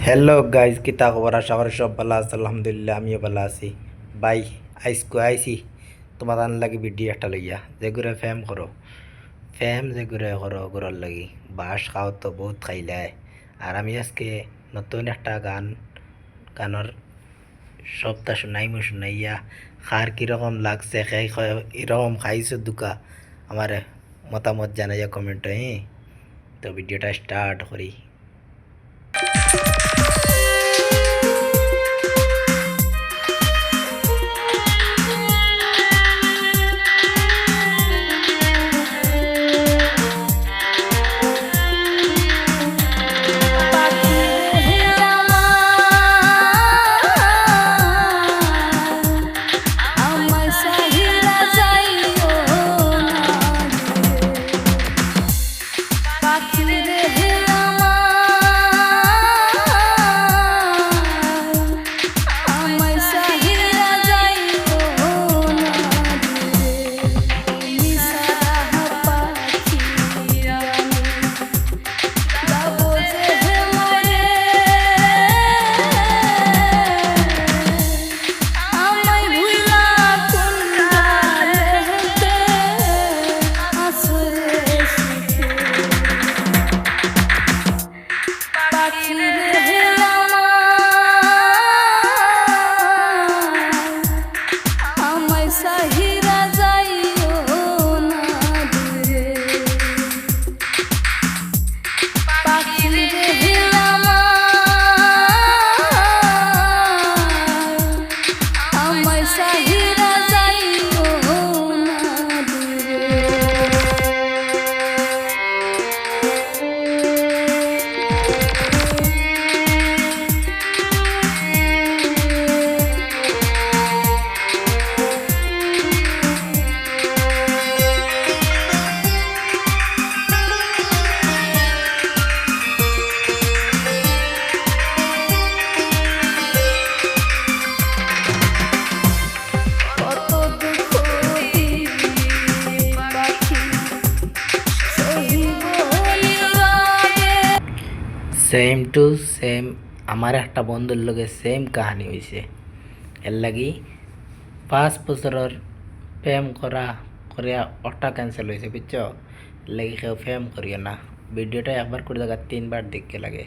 Hello guys, কিতা খবর? আশা করি সব ভালো আছে। আলহামদুলিল্লাহ, আমিও ভালো আছি। ভাই, আইসি তোমার আন লাগি ভিডিও একটা লইয়া যে ঘুরে ফেম করো, ফেম যে ঘুরে করো ঘুরার লাগি। বাস খাও তো বহুত খাইলাই। আর আমি আজকে নতুন একটা গানের সপ্তাহ শুনাইয়া খার কিরকম লাগছে, এরকম খাইছো দুকা আমার মতামত জানাইয়া কমেন্টে। তো ভিডিওটা স্টার্ট করি। সেম টু সেম আমার একটা বন্ধুর লগে সেম কাহানি হয়েছে। এর লাগি 5 বছরের প্রেম করিয়া ওটা ক্যান্সেল হয়েছে, বুঝছো? এর লাগি কেউ প্রেম করিও না। ভিডিওটা একবার করে দেখা 3বার দেখতে লাগে।